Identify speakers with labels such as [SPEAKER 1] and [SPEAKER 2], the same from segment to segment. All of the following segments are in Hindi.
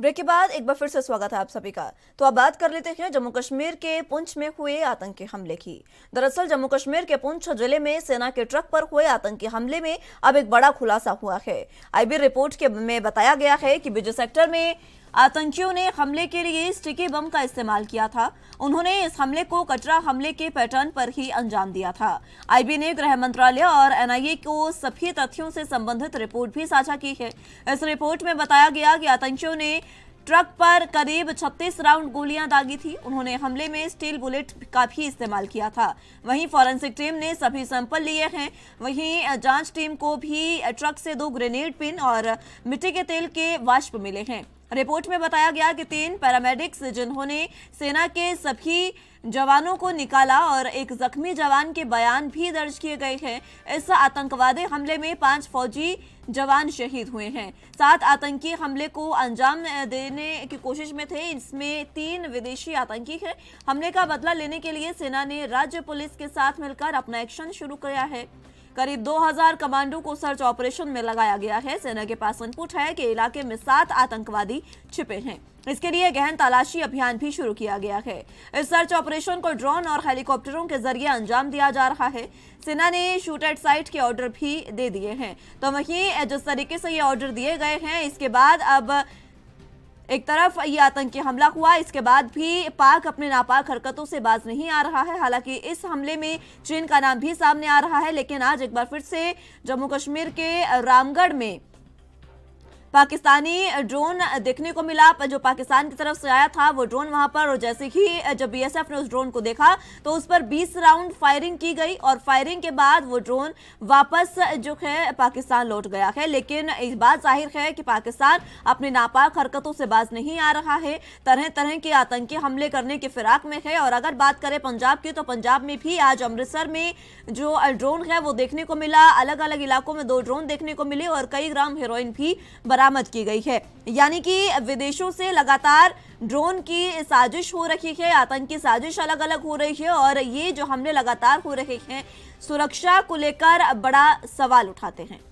[SPEAKER 1] ब्रेक के बाद एक बार फिर से स्वागत है आप सभी का। तो अब बात कर लेते हैं जम्मू कश्मीर के पुंछ में हुए आतंकी हमले की। दरअसल जम्मू कश्मीर के पुंछ जिले में सेना के ट्रक पर हुए आतंकी हमले में अब एक बड़ा खुलासा हुआ है। आईबी रिपोर्ट में बताया गया है कि बिजू सेक्टर में आतंकियों ने हमले के लिए स्टिकी बम का इस्तेमाल किया था। उन्होंने इस हमले को कटरा हमले के पैटर्न पर ही अंजाम दिया था। आईबी ने गृह मंत्रालय और एनआईए को सभी तथ्यों से संबंधित रिपोर्ट भी साझा की है। इस रिपोर्ट में बताया गया कि आतंकियों ने ट्रक पर करीब 36 राउंड गोलियां दागी थी। उन्होंने हमले में स्टील बुलेट का भी इस्तेमाल किया था। वहीं फॉरेंसिक टीम ने सभी सैंपल लिए हैं। वहीं जांच टीम को भी ट्रक से 2 ग्रेनेड पिन और मिट्टी के तेल के वाष्प मिले हैं। रिपोर्ट में बताया गया कि 3 पैरामेडिक्स जिन्होंने सेना के सभी जवानों को निकाला और एक जख्मी जवान के बयान भी दर्ज किए गए हैं। इस आतंकवादी हमले में 5 फौजी जवान शहीद हुए हैं। 7 आतंकी हमले को अंजाम देने की कोशिश में थे। इसमें 3 विदेशी आतंकी हैं। हमले का बदला लेने के लिए सेना ने राज्य पुलिस के साथ मिलकर अपना एक्शन शुरू किया है। करीब 2000 कमांडो को सर्च ऑपरेशन में लगाया गया है। सेना के पास इनपुट है कि इलाके में 7 आतंकवादी छिपे हैं। इसके लिए गहन तलाशी अभियान भी शुरू किया गया है। इस सर्च ऑपरेशन को ड्रोन और हेलीकॉप्टरों के जरिए अंजाम दिया जा रहा है। सेना ने शूट एट साइट के ऑर्डर भी दे दिए हैं। तो वहीं जिस तरीके से ये ऑर्डर दिए गए हैं, इसके बाद अब एक तरफ ये आतंकी हमला हुआ, इसके बाद भी पाक अपने नापाक हरकतों से बाज नहीं आ रहा है। हालांकि इस हमले में चीन का नाम भी सामने आ रहा है, लेकिन आज एक बार फिर से जम्मू कश्मीर के रामगढ़ में पाकिस्तानी ड्रोन देखने को मिला। जो पाकिस्तान की तरफ से आया था वो ड्रोन वहां पर, और जैसे ही जब बीएसएफ ने उस ड्रोन को देखा तो उस पर 20 राउंड फायरिंग की गई और फायरिंग के बाद वो ड्रोन वापस जो है पाकिस्तान लौट गया है। लेकिन इस बात जाहिर है कि पाकिस्तान अपनी नापाक हरकतों से बाज नहीं आ रहा है, तरह तरह के आतंकी हमले करने की फिराक में है। और अगर बात करें पंजाब की, तो पंजाब में भी आज अमृतसर में जो ड्रोन है वो देखने को मिला। अलग अलग इलाकों में 2 ड्रोन देखने को मिले और कई ग्राम हेरोइन भी बरामद की गई है। यानी कि विदेशों से लगातार ड्रोन की साजिश हो रही है, आतंकी साजिश अलग अलग हो रही है, और ये जो हमले लगातार हो रहे हैं सुरक्षा को लेकर बड़ा सवाल उठाते हैं।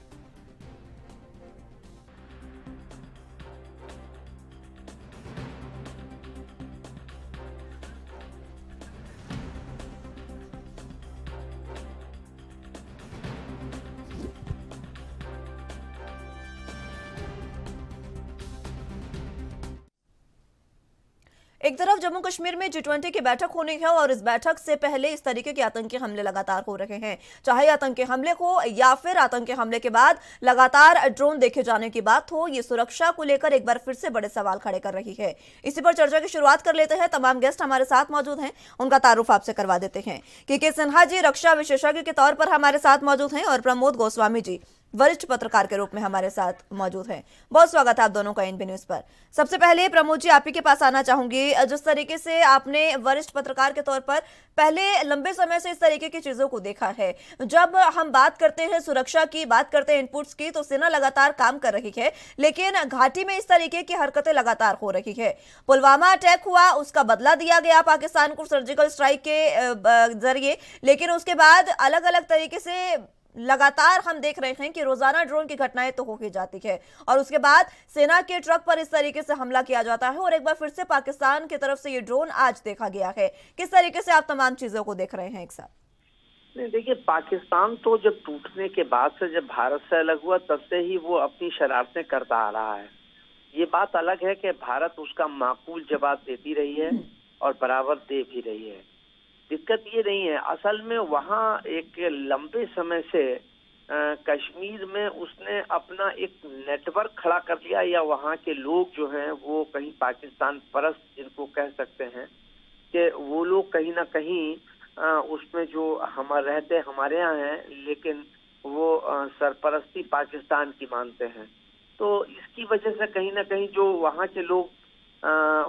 [SPEAKER 1] एक तरफ जम्मू कश्मीर में G20 की बैठक होनी है और इस बैठक से पहले इस तरीके के आतंकी हमले लगातार हो रहे हैं। चाहे आतंकी हमले हो या फिर आतंकी हमले के बाद लगातार ड्रोन देखे जाने की बात हो, ये सुरक्षा को लेकर एक बार फिर से बड़े सवाल खड़े कर रही है। इसी पर चर्चा की शुरुआत कर लेते हैं। तमाम गेस्ट हमारे साथ मौजूद हैं, उनका तारुफ आपसे करवा देते हैं। के सिन्हा जी रक्षा विशेषज्ञ के तौर पर हमारे साथ मौजूद हैं और प्रमोद गोस्वामी जी वरिष्ठ पत्रकार के रूप में हमारे साथ मौजूद हैं। बहुत स्वागत है आप दोनों का एनबी न्यूज पर। सबसे पहले प्रमोद जी, आप ही के पास आना चाहूंगी। जिस तरीके से आपने वरिष्ठ पत्रकार के तौर पर पहले लंबे समय से इस तरीके की चीजों को देखा है, जब हम बात करते हैं सुरक्षा की, बात करते हैं इनपुट्स की, तो सेना लगातार काम कर रही है, लेकिन घाटी में इस तरीके की हरकतें लगातार हो रही है। पुलवामा अटैक हुआ, उसका बदला दिया गया पाकिस्तान को सर्जिकल स्ट्राइक के जरिए, लेकिन उसके बाद अलग अलग तरीके से लगातार हम देख रहे हैं कि रोजाना ड्रोन की घटनाएं तो हो ही जाती है, और उसके बाद सेना के ट्रक पर इस तरीके से हमला किया जाता है, और एक बार फिर से पाकिस्तान की तरफ से ये ड्रोन आज देखा गया है। किस तरीके से आप तमाम चीजों को देख रहे हैं एक साथ?
[SPEAKER 2] नहीं, देखिए, पाकिस्तान तो जब टूटने के बाद से, जब भारत से अलग हुआ, तब से ही वो अपनी शरारतें करता आ रहा है। ये बात अलग है कि भारत उसका माकूल जवाब देती रही है और बराबर दे भी रही है। दिक्कत ये नहीं है, असल में वहाँ एक लंबे समय से कश्मीर में उसने अपना एक नेटवर्क खड़ा कर लिया, या वहाँ के लोग जो हैं वो कहीं पाकिस्तान परस्त जिनको कह सकते हैं, कि वो लोग कहीं ना कहीं उसमें जो रहते हमारे यहाँ हैं, लेकिन वो सरपरस्ती पाकिस्तान की मानते हैं। तो इसकी वजह से कहीं ना कहीं जो वहाँ के लोग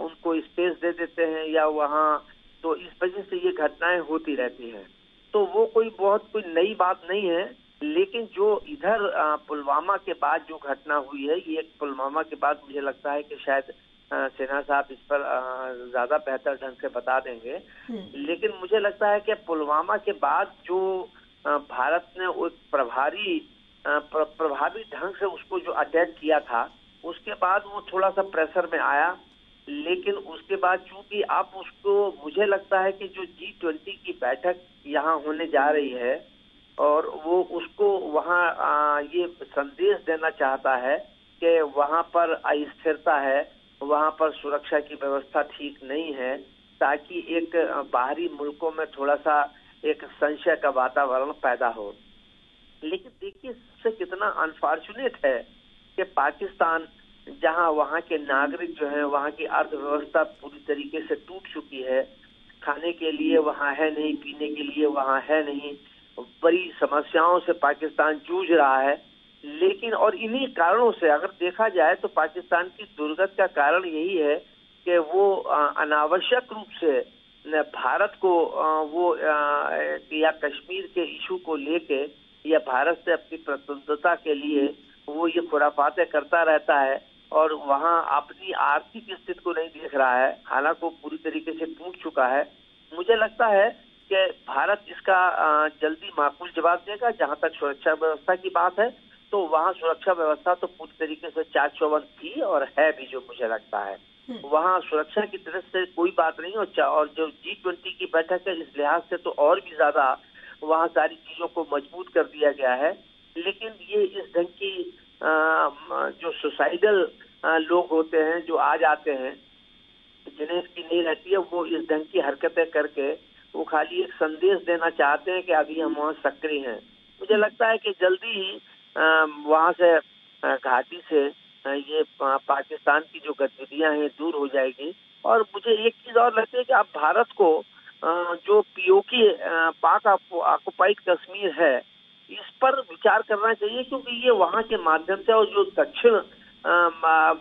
[SPEAKER 2] उनको स्पेस दे देते हैं, या वहाँ, तो इस वजह से ये घटनाएं होती रहती हैं। तो वो कोई नई बात नहीं है, लेकिन जो इधर पुलवामा के बाद जो घटना हुई है, ये पुलवामा के बाद मुझे लगता है कि शायद सिन्हा साहब इस पर ज्यादा बेहतर ढंग से बता देंगे, लेकिन मुझे लगता है कि पुलवामा के बाद जो भारत ने एक प्रभावी ढंग से उसको जो अटैक किया था, उसके बाद वो थोड़ा सा प्रेशर में आया, लेकिन उसके बाद चूंकि अब उसको, मुझे लगता है कि जो G20 की बैठक यहाँ होने जा रही है और वो उसको वहाँ ये संदेश देना चाहता है कि वहाँ पर अस्थिरता है, वहाँ पर सुरक्षा की व्यवस्था ठीक नहीं है, ताकि एक बाहरी मुल्कों में थोड़ा सा एक संशय का वातावरण पैदा हो। लेकिन देखिए सबसे कितना अनफॉर्चुनेट है कि पाकिस्तान, जहां वहां के नागरिक जो है, वहां की अर्थव्यवस्था पूरी तरीके से टूट चुकी है, खाने के लिए वहां है नहीं, पीने के लिए वहां है नहीं, बड़ी समस्याओं से पाकिस्तान जूझ रहा है। लेकिन और इन्हीं कारणों से अगर देखा जाए तो पाकिस्तान की दुर्गति का कारण यही है कि वो अनावश्यक रूप से भारत को या कश्मीर के इशू को लेके या भारत से अपनी स्वतंत्रता के लिए वो ये खुराफातें करता रहता है और वहाँ अपनी आर्थिक स्थिति को नहीं देख रहा है, हालांकि वो पूरी तरीके से टूट चुका है। मुझे लगता है कि भारत इसका जल्दी माकूल जवाब देगा। जहां तक सुरक्षा व्यवस्था की बात है तो वहाँ सुरक्षा व्यवस्था तो पूरी तरीके से चाक चौबंद थी और है भी, जो मुझे लगता है वहाँ सुरक्षा की तरफ से कोई बात नहीं। और जो G20 की बैठक है, इस लिहाज से तो और भी ज्यादा वहाँ सारी चीजों को मजबूत कर दिया गया है। लेकिन ये इस ढंग की जो सुसाइडल लोग होते हैं, जो आ जाते हैं, जिन्हें इसकी नहीं रहती है, वो इस ढंग की हरकतें करके वो खाली एक संदेश देना चाहते हैं कि अभी हम वहाँ सक्रिय हैं। मुझे लगता है कि जल्दी ही वहाँ से घाटी से ये पाकिस्तान की जो गतिविधियां हैं दूर हो जाएगी। और मुझे एक चीज और लगती है कि अब भारत को जो POK पाक ऑक्युपाइड कश्मीर है, इस पर विचार करना चाहिए, क्योंकि ये वहाँ के माध्यम से, और जो दक्षिण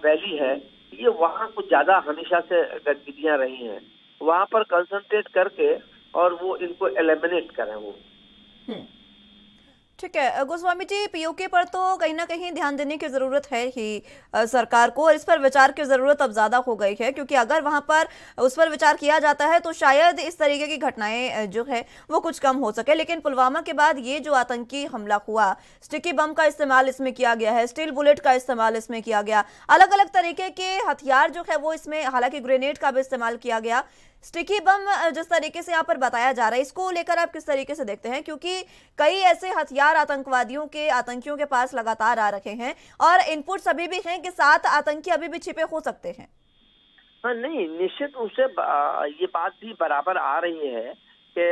[SPEAKER 2] वैली है, ये वहाँ कुछ ज्यादा हमेशा से गतिविधियां रही हैं, वहाँ पर कंसंट्रेट करके और वो इनको एलिमिनेट करें वो।
[SPEAKER 1] ठीक है गोस्वामी जी, POK पर तो कहीं ना कहीं ध्यान देने की जरूरत है ही सरकार को, और इस पर विचार की जरूरत अब ज्यादा हो गई है, क्योंकि अगर वहां पर उस पर विचार किया जाता है तो शायद इस तरीके की घटनाएं जो है वो कुछ कम हो सके। लेकिन पुलवामा के बाद ये जो आतंकी हमला हुआ, स्टिकी बम का इस्तेमाल इसमें किया गया है, स्टील बुलेट का इस्तेमाल इसमें किया गया, अलग अलग तरीके के हथियार जो है वो इसमें, हालांकि ग्रेनेड का भी इस्तेमाल किया गया, स्टिकी बम जिस तरीके से यहाँ पर बताया जा रहा है, इसको लेकर आप किस तरीके से देखते हैं? क्योंकि कई ऐसे हथियार आतंकियों के पास लगातार आ रखे हैं और इनपुट्स अभी भी हैं कि 7 आतंकी अभी भी छिपे हो सकते हैं।
[SPEAKER 2] हाँ, नहीं, निश्चित रूप से ये बात भी बराबर आ रही है कि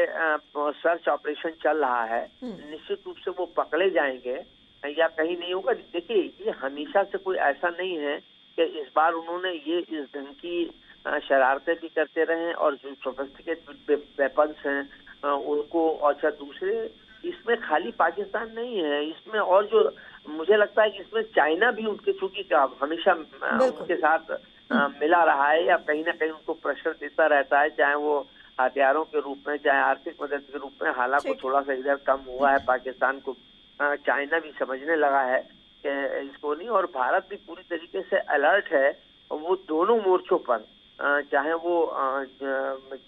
[SPEAKER 2] सर्च ऑपरेशन चल रहा है, निश्चित रूप से वो पकड़े जाएंगे या कहीं नहीं होगा। देखिए, ये हमेशा से कोई ऐसा नहीं है कि इस बार उन्होंने ये इस ढंग की शरारतें भी करते रहे, और जो सोफिस्टिकेटेड वेपन्स हैं उनको, अच्छा दूसरे, इसमें खाली पाकिस्तान नहीं है, इसमें और जो मुझे लगता है कि इसमें चाइना भी उनके, चूंकि हमेशा उनके साथ मिला रहा है या कहीं ना कहीं उनको प्रेशर देता रहता है, चाहे वो हथियारों के रूप में, चाहे आर्थिक मदद के रूप में। हालांकि थोड़ा सा इधर कम हुआ है, पाकिस्तान को चाइना भी समझने लगा है कि इसको नहीं, और भारत भी पूरी तरीके से अलर्ट है। वो दोनों मोर्चों पर, चाहे वो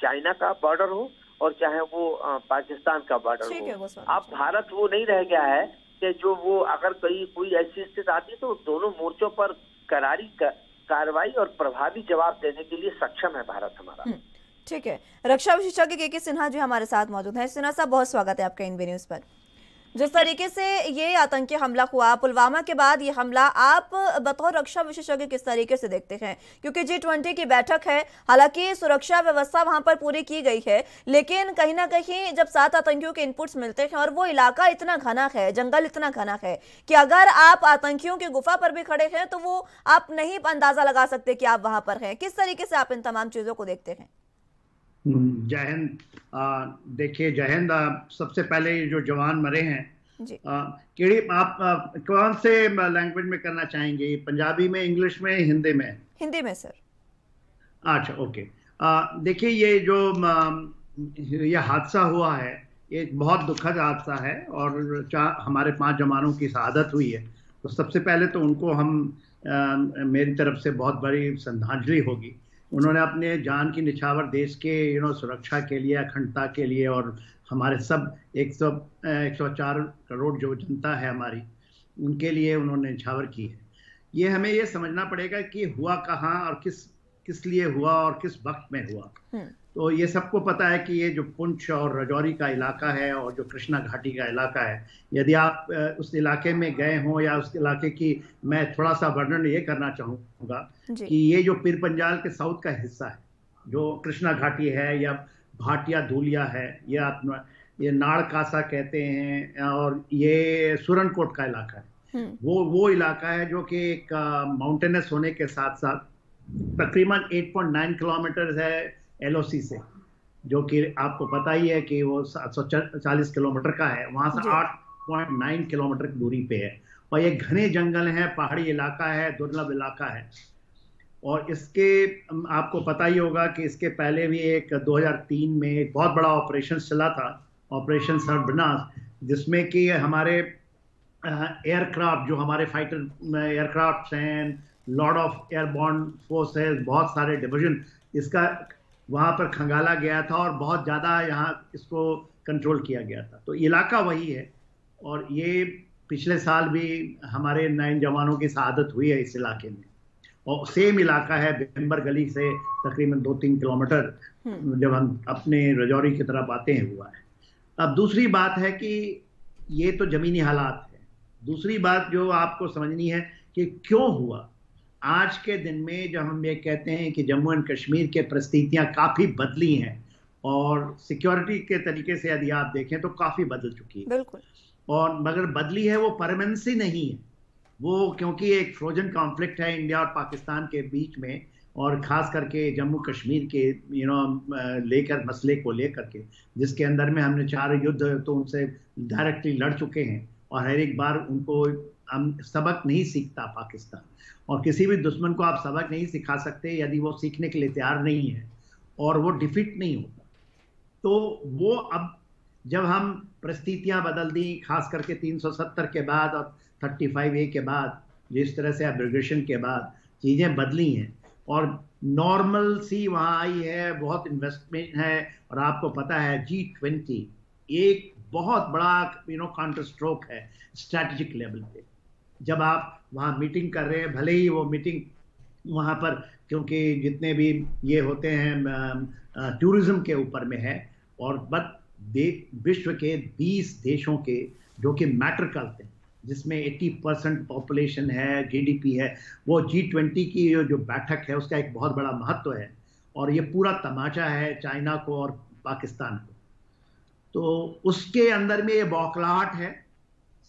[SPEAKER 2] चाइना का बॉर्डर हो और चाहे वो पाकिस्तान का बॉर्डर हो, अब भारत वो नहीं रह गया है कि जो वो अगर कोई ऐसी स्थिति आती तो दोनों मोर्चों पर करारी कार्रवाई और प्रभावी जवाब देने के लिए सक्षम है भारत हमारा।
[SPEAKER 1] ठीक है, रक्षा विशेषज्ञ के सिन्हा जी हमारे साथ मौजूद हैं। सिन्हा साहब, बहुत स्वागत है आपका INB न्यूज़ पर। जिस तरीके से ये आतंकी हमला हुआ, पुलवामा के बाद ये हमला, आप बतौर रक्षा विशेषज्ञ किस तरीके से देखते हैं? क्योंकि G20 की बैठक है, हालांकि सुरक्षा व्यवस्था वहां पर पूरी की गई है, लेकिन कहीं ना कहीं जब 7 आतंकियों के इनपुट्स मिलते हैं और वो इलाका इतना घना है, जंगल इतना घना है कि अगर आप आतंकियों की गुफा पर भी खड़े हैं तो वो आप नहीं अंदाजा लगा सकते कि आप वहां पर हैं। किस तरीके से आप इन तमाम चीजों को देखते हैं?
[SPEAKER 3] जय हिंद। देखिए, जय हिंद। सबसे पहले जो जवान मरे हैं
[SPEAKER 1] जी,
[SPEAKER 3] आप कौन से लैंग्वेज में करना चाहेंगे? पंजाबी में, इंग्लिश में, हिंदी में?
[SPEAKER 1] हिंदी में सर।
[SPEAKER 3] अच्छा, ओके। देखिए, ये जो ये हादसा हुआ है, ये बहुत दुखद हादसा है और हमारे 5 जवानों की शहादत हुई है। तो सबसे पहले तो उनको मेरी तरफ से बहुत बड़ी श्रद्धांजलि होगी। उन्होंने अपने जान की निछावर देश के सुरक्षा के लिए, अखंडता के लिए, और हमारे सब 104 करोड़ जो जनता है हमारी, उनके लिए उन्होंने निछावर की है। ये हमें ये समझना पड़ेगा कि हुआ कहाँ और किस लिए हुआ और किस वक्त में हुआ। तो ये सबको पता है कि ये जो पुंछ और राजौरी का इलाका है और जो कृष्णा घाटी का इलाका है, यदि आप उस इलाके में गए हों या उस इलाके की, मैं थोड़ा सा वर्णन ये करना चाहूँगा कि ये जो पीर पंजाल के साउथ का हिस्सा है, जो कृष्णा घाटी है या भाटिया धूलिया है, या अपना ये नाड़ कासा कहते हैं, और ये सुरनकोट का इलाका है, वो इलाका है जो कि एक माउंटेनस होने के साथ साथ तकरीबन 8.9 किलोमीटर है एलओसी से, जो कि आपको पता ही है कि वो 740 किलोमीटर का है, वहां से 8.9 किलोमीटर की दूरी पे है। और ये घने जंगल है, पहाड़ी इलाका है, दुर्लभ इलाका है। और इसके आपको पता ही होगा कि इसके पहले भी एक 2003 में एक बहुत बड़ा ऑपरेशन चला था, ऑपरेशन सर्वनाश, जिसमें कि हमारे एयरक्राफ्ट, जो हमारे फाइटर एयरक्राफ्ट हैं, लॉर्ड ऑफ एयरबॉर्न फोर्सेस, बहुत सारे डिवीजन, इसका वहां पर खंगाला गया था और बहुत ज़्यादा यहाँ इसको कंट्रोल किया गया था। तो इलाका वही है, और ये पिछले साल भी हमारे 9 जवानों की शहादत हुई है इस इलाके में। और सेम इलाका है, बिम्बर गली से तकरीबन 2-3 किलोमीटर जब हम अपने राजौरी की तरफ आते हैं हुआ है। अब दूसरी बात है कि ये तो जमीनी हालात है। दूसरी बात जो आपको समझनी है कि क्यों हुआ। आज के दिन में जब हम ये कहते हैं कि जम्मू एंड कश्मीर के परिस्थितियां काफ़ी बदली हैं, और सिक्योरिटी के तरीके से यदि आप देखें तो काफ़ी बदल चुकी है,
[SPEAKER 1] बिल्कुल।
[SPEAKER 3] और मगर बदली है वो परमानेंसी नहीं है वो, क्योंकि एक फ्रोजन कॉन्फ्लिक्ट है इंडिया और पाकिस्तान के बीच में, और ख़ास करके जम्मू कश्मीर के लेकर मसले को लेकर के, जिसके अंदर में हमने 4 युद्ध तो उनसे डायरेक्टली लड़ चुके हैं, और हर एक बार उनको हम सबक नहीं सीखता पाकिस्तान, और किसी भी दुश्मन को आप सबक नहीं सिखा सकते यदि वो सीखने के लिए तैयार नहीं है और वो डिफीट नहीं होता। तो वो अब जब हम परिस्थितियां बदल दी, खास करके 370 के बाद और 35A के बाद, जिस तरह से एब्रिगेशन के बाद चीज़ें बदली हैं और नॉर्मल सी वहाँ आई है, बहुत इन्वेस्टमेंट है। और आपको पता है G20 एक बहुत बड़ा काउंटर स्ट्रोक है स्ट्रैटेजिक लेवल पे। जब आप वहाँ मीटिंग कर रहे हैं, भले ही वो मीटिंग वहाँ पर, क्योंकि जितने भी ये होते हैं टूरिज्म के ऊपर में है, और विश्व के 20 देशों के जो कि मैटर करते हैं, जिसमें 80% पॉपुलेशन है, जीडीपी है, वो G20 की जो बैठक है उसका एक बहुत बड़ा महत्व है। और ये पूरा तमाचा है चाइना को और पाकिस्तान को। तो उसके अंदर में ये बौखलाहट है।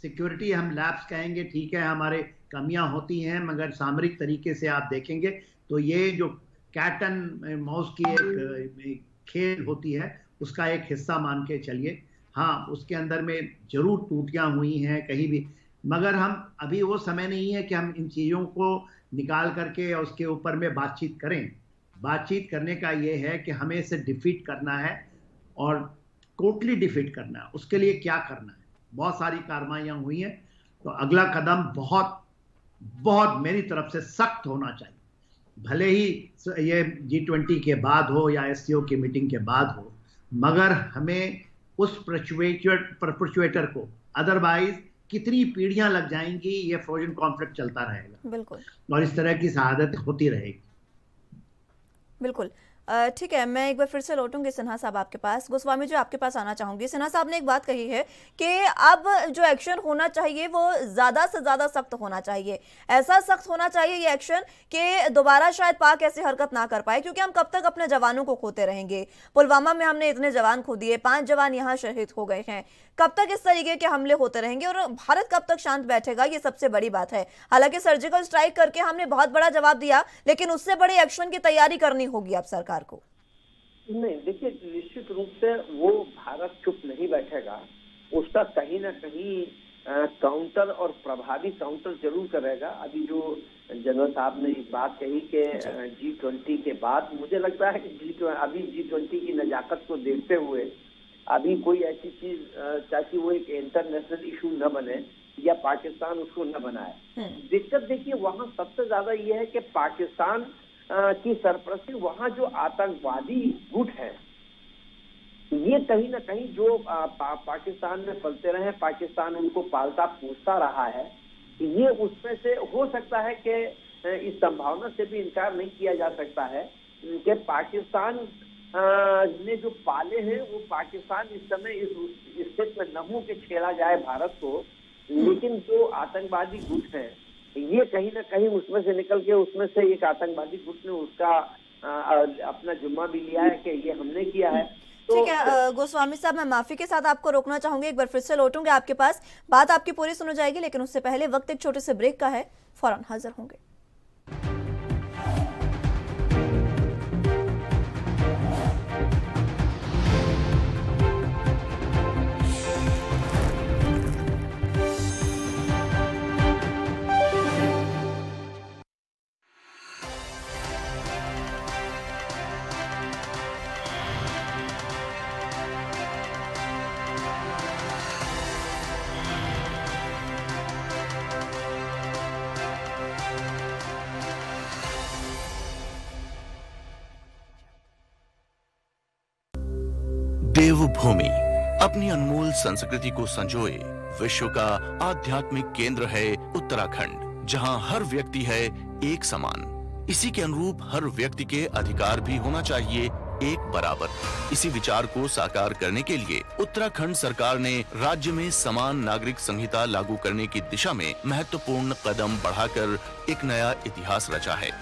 [SPEAKER 3] सिक्योरिटी हम लैप्स कहेंगे, ठीक है, हमारे कमियां होती हैं, मगर सामरिक तरीके से आप देखेंगे तो ये जो कैट एंड माउस की एक खेल होती है, उसका एक हिस्सा मान के चलिए। हाँ, उसके अंदर में जरूर टूटियां हुई हैं कहीं भी, मगर हम अभी वो समय नहीं है कि हम इन चीज़ों को निकाल करके और उसके ऊपर में बातचीत करें। बातचीत करने का ये है कि हमें इसे डिफीट करना है, और टोटली डिफीट करना है। उसके लिए क्या करना है, बहुत सारी कार्रवाइयाँ हुई हैं, तो अगला कदम बहुत बहुत मेरी तरफ से सख्त होना चाहिए। भले ही ये G20 के बाद हो या SCO की मीटिंग के बाद हो, मगर हमें उस परपुचुएटर को, अदरवाइज कितनी पीढ़ियां लग जाएंगी, ये फ्रोजन कॉन्फ्लिक्ट चलता रहेगा।
[SPEAKER 1] बिल्कुल।
[SPEAKER 3] और इस तरह की शहादत होती रहेगी।
[SPEAKER 1] बिल्कुल। ठीक है, मैं एक बार फिर से लौटूंगी सिन्हा साहब आपके पास। गोस्वामी जी, आपके पास आना चाहूंगी। सिन्हा साहब ने एक बात कही है कि अब जो एक्शन होना चाहिए वो ज़्यादा से ज़्यादा सख्त होना चाहिए। ऐसा सख्त होना चाहिए ये एक्शन कि दोबारा शायद पाक ऐसी हरकत ना कर पाए, क्योंकि हम कब तक अपने जवानों को खोते रहेंगे। पुलवामा में हमने इतने जवान खो दिए, 5 जवान यहाँ शहीद हो गए हैं। कब तक इस तरीके के हमले होते रहेंगे और भारत कब तक शांत बैठेगा, ये सबसे बड़ी बात है। हालांकि सर्जिकल स्ट्राइक करके हमने बहुत बड़ा जवाब दिया, लेकिन उससे बड़े एक्शन की तैयारी करनी होगी अब सरकार को।
[SPEAKER 2] नहीं, देखिए, निश्चित रूप से वो भारत चुप नहीं बैठेगा, उसका कहीं ना कहीं काउंटर और प्रभावी काउंटर जरूर करेगा। अभी जो जनरल साहब ने एक बात कही कि G20 के बाद, मुझे लगता है कि अभी G20 की नजाकत को देखते हुए अभी कोई ऐसी चीज, ताकि वो एक इंटरनेशनल इशू न बने या पाकिस्तान उसको न बनाए। दिक्कत देखिए वहाँ सबसे ज्यादा ये है कि पाकिस्तान की सरपरस्ती, वहाँ जो आतंकवादी गुट है, ये कहीं ना कहीं जो पाकिस्तान में पलते रहे, पाकिस्तान उनको पालता पोसता रहा है, ये उसमें से हो सकता है कि इस संभावना से भी इनकार नहीं किया जा सकता है कि पाकिस्तान ने जो पाले हैं वो पाकिस्तान इस समय इस स्थिति में न हो कि छेड़ा जाए भारत को, लेकिन जो आतंकवादी गुट है ये कहीं ना कहीं उसमें से निकल के उसमें से एक आतंकवादी गुट ने उसका अपना जुम्मा भी लिया है कि ये हमने किया है। तो
[SPEAKER 1] ठीक है गोस्वामी साहब, मैं माफी के साथ आपको रोकना चाहूंगी, एक बार फिर से लौटूंगे आपके पास, बात आपकी पूरी सुनी जाएगी, लेकिन उससे पहले वक्त एक छोटे से ब्रेक का है, फौरन हाजिर होंगे।
[SPEAKER 4] देवभूमि अपनी अनमोल संस्कृति को संजोए विश्व का आध्यात्मिक केंद्र है उत्तराखंड, जहां हर व्यक्ति है एक समान। इसी के अनुरूप हर व्यक्ति के अधिकार भी होना चाहिए एक बराबर। इसी विचार को साकार करने के लिए उत्तराखंड सरकार ने राज्य में समान नागरिक संहिता लागू करने की दिशा में महत्वपूर्ण कदम बढ़ाकर एक नया इतिहास रचा है।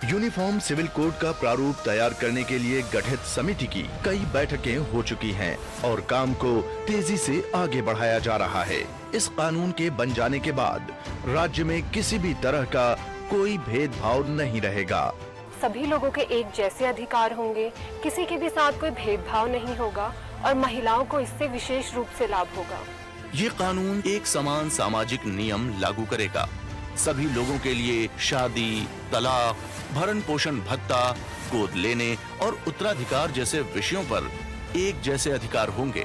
[SPEAKER 4] यूनिफॉर्म सिविल कोड का प्रारूप तैयार करने के लिए गठित समिति की कई बैठकें हो चुकी हैं और काम को तेजी से आगे बढ़ाया जा रहा है। इस कानून के बन जाने के बाद राज्य में किसी भी तरह का कोई भेदभाव नहीं रहेगा।
[SPEAKER 5] सभी लोगों के एक जैसे अधिकार होंगे, किसी के भी साथ कोई भेदभाव नहीं होगा और महिलाओं को इससे विशेष रूप से लाभ होगा।
[SPEAKER 4] ये कानून एक समान सामाजिक नियम लागू करेगा। सभी लोगों के लिए शादी, तलाक, भरण पोषण भत्ता, गोद लेने और उत्तराधिकार जैसे विषयों पर एक जैसे अधिकार होंगे।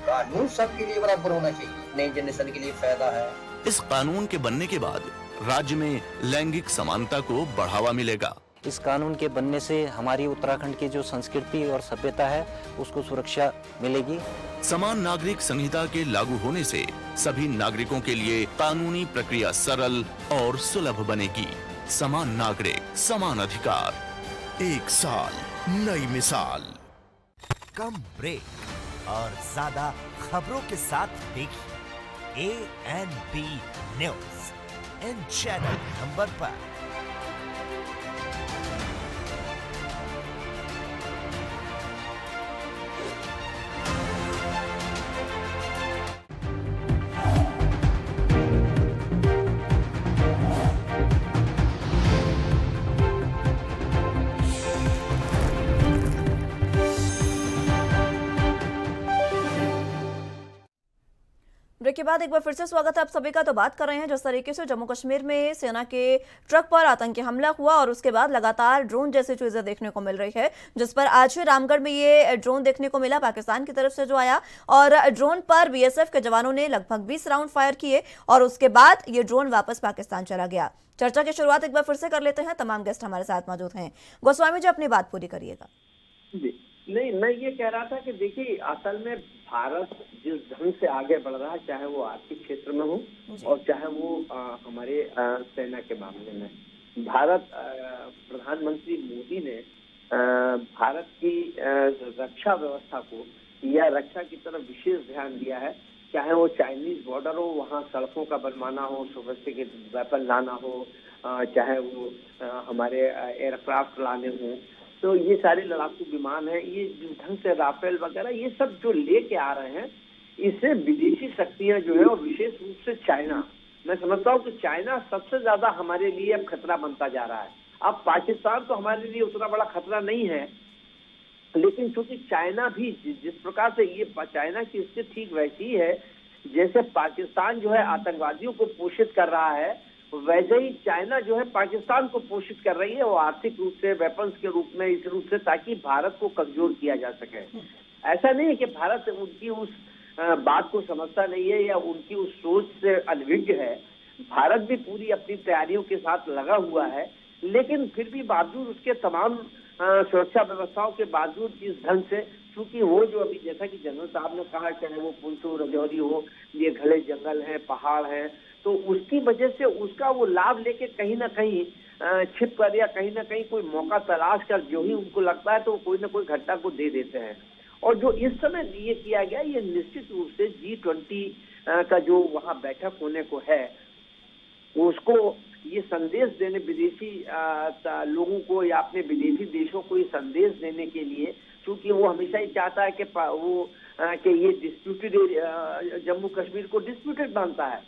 [SPEAKER 6] कानून सबके लिए बराबर होना चाहिए, नई जनरेशन के लिए फायदा है।
[SPEAKER 4] इस कानून के बनने के बाद राज्य में लैंगिक समानता को बढ़ावा मिलेगा।
[SPEAKER 7] इस कानून के बनने से हमारी उत्तराखंड की जो संस्कृति और सभ्यता है उसको सुरक्षा मिलेगी।
[SPEAKER 4] समान नागरिक संहिता के लागू होने से सभी नागरिकों के लिए कानूनी प्रक्रिया सरल और सुलभ बनेगी। समान नागरिक, समान अधिकार, एक साल नई मिसाल।
[SPEAKER 8] कम ब्रेक और ज्यादा खबरों के साथ देखिए ANP news in channel number पर।
[SPEAKER 1] ब्रेक के बाद एक बार फिर से स्वागत है आप सभी का। तो बात कर रहे हैं जिस तरीके से जम्मू कश्मीर में सेना के ट्रक पर आतंकी हमला हुआ और उसके बाद लगातार ड्रोन जैसी चीजें देखने को मिल रही है, जिस पर आज ही रामगढ़ में ये ड्रोन देखने को मिला पाकिस्तान की तरफ से जो आया, और ड्रोन पर बीएसएफ के जवानों ने लगभग 20 राउंड फायर किए और उसके बाद ये ड्रोन वापस पाकिस्तान चला गया। चर्चा की शुरुआत एक बार फिर से कर लेते हैं, तमाम गेस्ट हमारे साथ मौजूद हैं। गोस्वामी जी अपनी बात पूरी करिएगा।
[SPEAKER 2] नहीं, मैं ये कह रहा था कि देखिए असल में भारत जिस ढंग से आगे बढ़ रहा है, चाहे वो आर्थिक क्षेत्र में हो और चाहे वो हमारे सेना के मामले में, भारत प्रधानमंत्री मोदी ने भारत की रक्षा व्यवस्था को या रक्षा की तरफ विशेष ध्यान दिया है। चाहे वो चाइनीज बॉर्डर हो, वहाँ सड़कों का बनवाना हो, सोफिस्टिकेटेड वेपन लाना हो, चाहे वो हमारे एयरक्राफ्ट लाने हों, तो ये सारे लड़ाकू विमान हैं, ये जिस ढंग से राफेल वगैरह ये सब जो लेके आ रहे हैं, इससे विदेशी शक्तियां जो है और विशेष रूप से चाइना, मैं समझता हूँ कि चाइना सबसे ज्यादा हमारे लिए अब खतरा बनता जा रहा है। अब पाकिस्तान तो हमारे लिए उतना बड़ा खतरा नहीं है, लेकिन चूंकि चाइना भी जिस प्रकार से ये चाइना की स्थिति ठीक वैसी ही है जैसे पाकिस्तान जो है आतंकवादियों को पोषित कर रहा है, वैसे ही चाइना जो है पाकिस्तान को पोषित कर रही है, वो आर्थिक रूप से, वेपन्स के रूप में, इस रूप से, ताकि भारत को कमजोर किया जा सके। ऐसा नहीं है कि भारत उनकी उस बात को समझता नहीं है या उनकी उस सोच से अनभिज्ञ है। भारत भी पूरी अपनी तैयारियों के साथ लगा हुआ है, लेकिन फिर भी बावजूद उसके तमाम सुरक्षा व्यवस्थाओं के बावजूद जिस ढंग से क्योंकि वो जो अभी जैसा कि जनरल साहब ने कहा, चाहे वो पुंछ हो, राजौरी हो, ये घने जंगल है, पहाड़ है, तो उसकी वजह से उसका वो लाभ लेके कहीं ना कहीं छिप कर या कहीं ना कहीं कोई मौका तलाश कर जो ही उनको लगता है तो कोई ना कोई घटना को दे देते हैं। और जो इस समय ये किया गया, ये निश्चित रूप से G20 का जो वहाँ बैठक होने को है, उसको ये संदेश देने विदेशी लोगों को या अपने विदेशी देशों को ये संदेश देने के लिए, क्योंकि वो हमेशा ही चाहता है कि वो कि ये डिस्प्यूटेड जम्मू कश्मीर को डिस्प्यूटेड मानता है,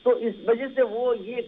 [SPEAKER 2] तो इस वजह से वो ये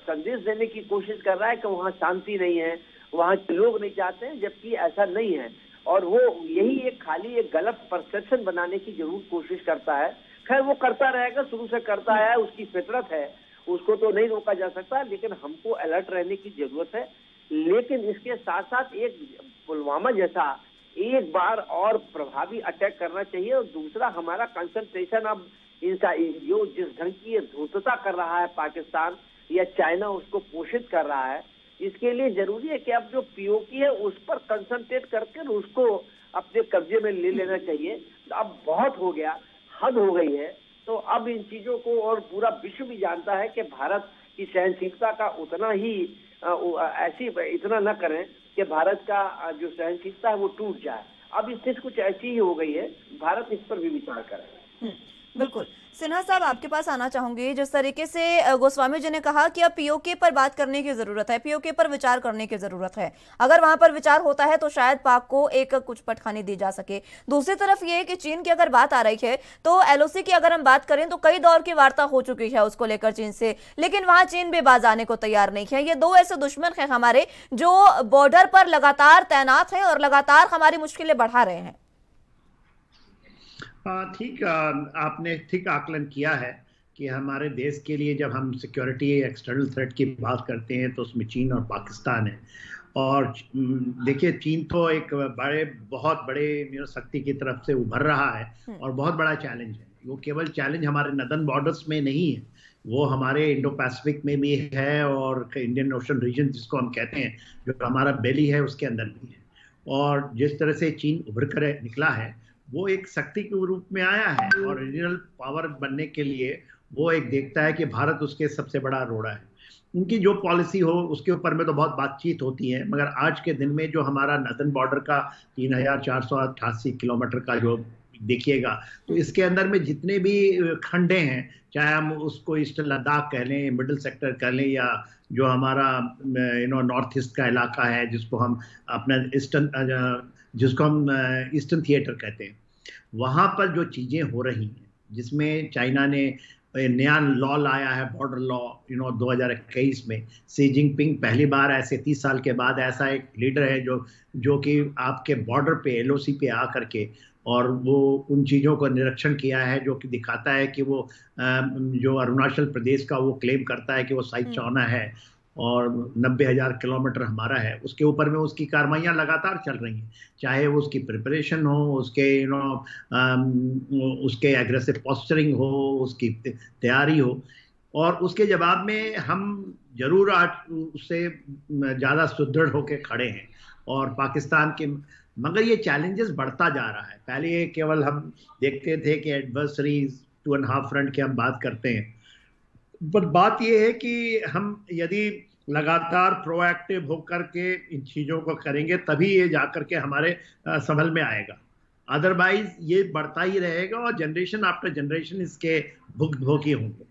[SPEAKER 2] संदेश देने की कोशिश कर रहा है कि वहाँ शांति नहीं है, वहाँ के लोग नहीं चाहते हैं, जबकि ऐसा नहीं है। और वो यही एक खाली एक गलत परसेप्शन बनाने की जरूर कोशिश करता है। खैर वो करता रहेगा, शुरू से करता है, उसकी फितरत है, उसको तो नहीं रोका जा सकता, लेकिन हमको अलर्ट रहने की जरूरत है। लेकिन इसके साथ साथ एक पुलवामा जैसा एक बार और प्रभावी अटैक करना चाहिए। और दूसरा, हमारा कंसंट्रेशन अब इनका जो जिस ढंग की धूर्तता कर रहा है पाकिस्तान या चाइना उसको पोषित कर रहा है, इसके लिए जरूरी है कि अब जो पीओके है उस पर कंसंट्रेट करके उसको अपने कब्जे में ले लेना चाहिए। अब बहुत हो गया, हद हो गई है, तो अब इन चीजों को, और पूरा विश्व भी जानता है कि भारत की सहनशीलता का उतना ही इतना न करें कि भारत का जो सहनशीलता है वो टूट जाए। अब स्थिति कुछ ऐसी ही हो गई है, भारत इस पर भी विचार करे।
[SPEAKER 1] बिल्कुल। सिन्हा साहब, आपके पास आना चाहूंगी। जिस तरीके से गोस्वामी जी ने कहा कि अब पीओके पर बात करने की जरूरत है, पीओके पर विचार करने की जरूरत है, अगर वहां पर विचार होता है तो शायद पाक को एक कुछ पटखानी दी जा सके। दूसरी तरफ ये है कि चीन की अगर बात आ रही है तो एलओसी की अगर हम बात करें तो कई दौर की वार्ता हो चुकी है उसको लेकर चीन से, लेकिन वहां चीन भी बाज आने को तैयार नहीं है। ये दो ऐसे दुश्मन हैं हमारे जो बॉर्डर पर लगातार तैनात हैं और लगातार हमारी मुश्किलें बढ़ा रहे हैं।
[SPEAKER 3] ठीक, आपने ठीक आकलन किया है कि हमारे देश के लिए जब हम सिक्योरिटी एक्सटर्नल थ्रेट की बात करते हैं तो उसमें चीन और पाकिस्तान है। और देखिए, चीन तो एक बहुत बड़े शक्ति की तरफ से उभर रहा है और बहुत बड़ा चैलेंज है। वो केवल चैलेंज हमारे नदर्न बॉर्डर्स में नहीं है, वो हमारे इंडो पैसिफिक में भी है और इंडियन ओशन रीजन जिसको हम कहते हैं, जो हमारा बेली है, उसके अंदर भी है। और जिस तरह से चीन उभर कर निकला है, वो एक शक्ति के रूप में आया है और रीजनल पावर बनने के लिए वो एक देखता है कि भारत उसके सबसे बड़ा रोड़ा है। उनकी जो पॉलिसी हो उसके ऊपर में तो बहुत बातचीत होती है, मगर आज के दिन में जो हमारा नदर्न बॉर्डर का 3488 किलोमीटर का जो देखिएगा, तो इसके अंदर में जितने भी खंडे हैं, चाहे हम उसको ईस्टर्न लद्दाख कह लें, मिडिल सेक्टर कह लें, या जो हमारा नॉर्थ ईस्ट का इलाका है जिसको हम अपना ईस्टर्न थिएटर कहते हैं, वहाँ पर जो चीज़ें हो रही हैं, जिसमें चाइना ने नया लॉ लाया है, बॉर्डर लॉ 2021 में। शी जिनपिंग पहली बार ऐसे 30 साल के बाद ऐसा एक लीडर है जो कि आपके बॉर्डर पे एलओसी पे आ करके और वो उन चीज़ों का निरीक्षण किया है, जो कि दिखाता है कि वो जो अरुणाचल प्रदेश का वो क्लेम करता है कि वो साइज 54 है और 90,000 किलोमीटर हमारा है, उसके ऊपर में उसकी कार्रवाइयाँ लगातार चल रही हैं, चाहे वो उसकी प्रिपरेशन हो, उसके उसके एग्रेसिव पोस्चरिंग हो, उसकी तैयारी हो। और उसके जवाब में हम जरूर आज उससे ज़्यादा सुदृढ़ होकर खड़े हैं और पाकिस्तान के, मगर ये चैलेंजेस बढ़ता जा रहा है। पहले केवल हम देखते थे कि एडवर्सरीज 2.5 फ्रंट की हम बात करते हैं, पर बात यह है कि हम यदि लगातार प्रोएक्टिव होकर के इन चीज़ों को करेंगे तभी ये जाकर के हमारे संभल में आएगा, अदरवाइज ये बढ़ता ही रहेगा और जनरेशन आफ्टर जनरेशन इसके भुगतभोगी होंगे।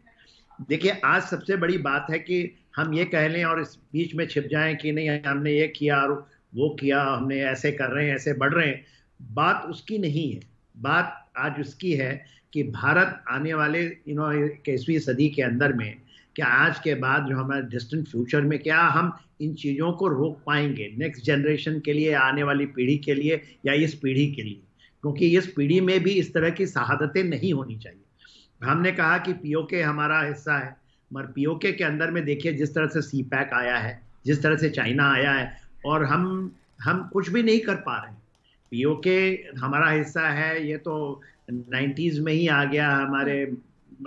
[SPEAKER 3] देखिए, आज सबसे बड़ी बात है कि हम ये कह लें और इस बीच में छिप जाएं कि नहीं हमने ये किया और वो किया, हमने ऐसे कर रहे हैं, ऐसे बढ़ रहे हैं। बात उसकी नहीं है, बात आज उसकी है कि भारत आने वाले 21वीं सदी के अंदर में, क्या आज के बाद जो हमारे डिस्टेंट फ्यूचर में क्या हम इन चीज़ों को रोक पाएंगे नेक्स्ट जनरेशन के लिए, आने वाली पीढ़ी के लिए या इस पीढ़ी के लिए, क्योंकि इस पीढ़ी में भी इस तरह की शहादतें नहीं होनी चाहिए। हमने कहा कि पीओके हमारा हिस्सा है, मगर पीओके के अंदर में देखिए जिस तरह से सीपैक आया है, जिस तरह से चाइना आया है, और हम कुछ भी नहीं कर पा रहे हैं। पीओके हमारा हिस्सा है, ये तो 90s में ही आ गया,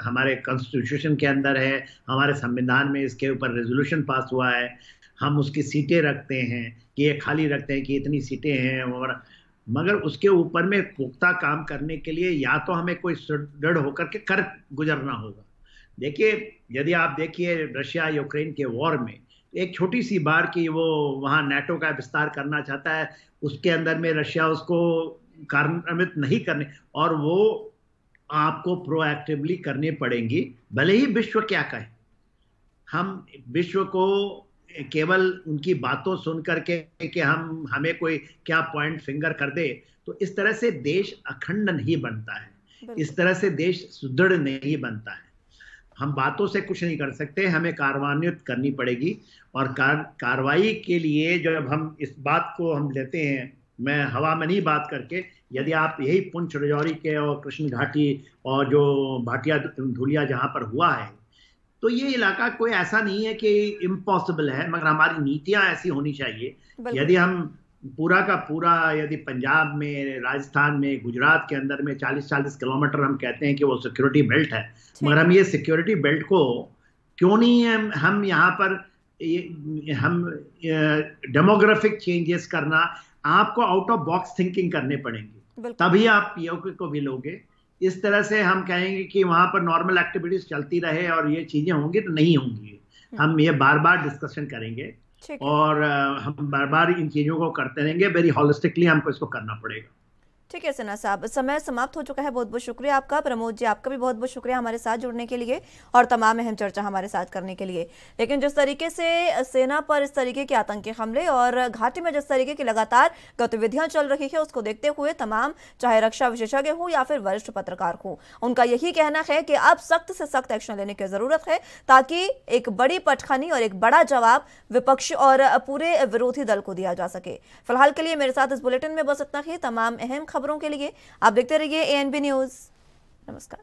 [SPEAKER 3] हमारे कॉन्स्टिट्यूशन के अंदर है, हमारे संविधान में इसके ऊपर रेजोल्यूशन पास हुआ है, हम उसकी सीटें रखते हैं कि ये खाली रखते हैं कि इतनी सीटें हैं, और मगर उसके ऊपर में पुख्ता काम करने के लिए या तो हमें कोई सुदृढ़ होकर के कर गुजरना होगा। देखिए, यदि आप देखिए रशिया यूक्रेन के वॉर में एक छोटी सी बार की वो वहाँ नाटो का विस्तार करना चाहता है, उसके अंदर में रशिया उसको कार्यान्वित नहीं करने, और वो आपको प्रोएक्टिवली करनी पड़ेंगी, भले ही विश्व क्या कहे। हम विश्व को केवल उनकी बातों सुन करके कि हमें कोई क्या पॉइंट फिंगर कर दे, तो इस तरह से देश अखंड नहीं बनता है, इस तरह से देश सुदृढ़ नहीं बनता है। हम बातों से कुछ नहीं कर सकते, हमें कार्यान्वित करनी पड़ेगी। और कार्रवाई के लिए जब हम इस बात को हम लेते हैं, मैं हवा में नहीं बात करके, यदि आप यही पुंछ राजौरी के और कृष्ण घाटी और जो भाटिया धुलिया जहां पर हुआ है, तो ये इलाका कोई ऐसा नहीं है कि इम्पॉसिबल है, मगर हमारी नीतियां ऐसी होनी चाहिए। यदि हम पूरा का पूरा, यदि पंजाब में, राजस्थान में, गुजरात के अंदर में 40-40 किलोमीटर हम कहते हैं कि वो सिक्योरिटी बेल्ट है, मगर हम ये सिक्योरिटी बेल्ट को क्यों नहीं हम यहाँ पर हम डेमोग्राफिक चेंजेस करना, आपको आउट ऑफ बॉक्स थिंकिंग करने पड़ेंगी, तभी आप पीओके को भी लोगे। इस तरह से हम कहेंगे कि वहां पर नॉर्मल एक्टिविटीज चलती रहे और ये चीजें होंगी, तो नहीं होंगी। हम ये बार बार डिस्कशन करेंगे और हम बार बार इन चीजों को करते रहेंगे। वेरी हॉलिस्टिकली हमको इसको करना पड़ेगा।
[SPEAKER 1] ठीक है सिन्हा साहब, समय समाप्त हो चुका है। बहुत बहुत शुक्रिया आपका। प्रमोद जी, आपका भी बहुत बहुत शुक्रिया हमारे साथ जुड़ने के लिए और तमाम अहम चर्चा हमारे साथ करने के लिए। लेकिन जिस तरीके से सेना पर इस तरीके के आतंकी हमले और घाटी में जिस तरीके की लगातार गतिविधियां चल रही है, उसको देखते हुए तमाम, चाहे रक्षा विशेषज्ञ हो या फिर वरिष्ठ पत्रकार हो, उनका यही कहना है कि अब सख्त से सख्त एक्शन लेने की जरूरत है, ताकि एक बड़ी पटखनी और एक बड़ा जवाब विपक्ष और पूरे विरोधी दल को दिया जा सके। फिलहाल के लिए मेरे साथ इस बुलेटिन में बस इतना ही। तमाम अहम खबरों के लिए आप देखते रहिए ANB न्यूज़। नमस्कार।